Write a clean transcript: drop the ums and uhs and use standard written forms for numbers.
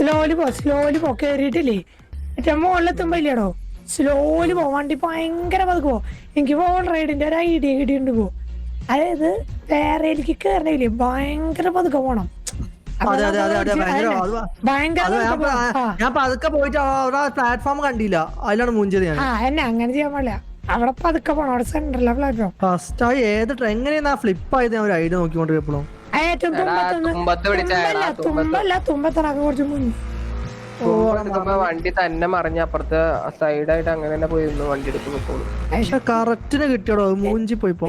Slowly പോ കേറിയിട്ടില്ലേ മറ്റേ മുകളിലെത്തുമ്പോ ഇല്ലടോ slowly പോ വണ്ടി ഭയങ്കര പതുക്കോ എനിക്ക് വോൾ റൈഡിന്റെ ഒരു ഐഡിയ കിട്ടിയിട്ടുണ്ട് പോ അതായത് വേറെ എനിക്ക് കേറണില്ലേ ഭയങ്കര പതുക്കെ പോണം ഞാൻ പതുക്കെ പോയിട്ട് പ്ലാറ്റ്ഫോം കണ്ടില്ല അതിലാണ് മൂഞ്ചത് ഞാൻ. എന്നെ അങ്ങനെ ചെയ്യാൻ പാടില്ല അവിടെ പതുക്കെ പോണം അവിടെ സെന്ററിലെ പ്ലാറ്റ്ഫോം ഫസ്റ്റ് ആയി എങ്ങനെയാ ഫ്ലിപ്പ് ആയത് ഞാൻ ഒരു ഐഡിയ നോക്കിക്കൊണ്ട് എപ്പോഴും ഏറ്റവും തുമ്പത്തനൊക്കെ കുറച്ച് മുന്നേ വണ്ടി തന്നെ മറിഞ്ഞ അപ്പുറത്തെ സൈഡായിട്ട് അങ്ങനെ തന്നെ പോയിരുന്നു വണ്ടി എടുത്ത് പോയിക്കോളൂ. കറക്റ്റിന് കിട്ടിയടോ മൂഞ്ചി പോയിപ്പോ.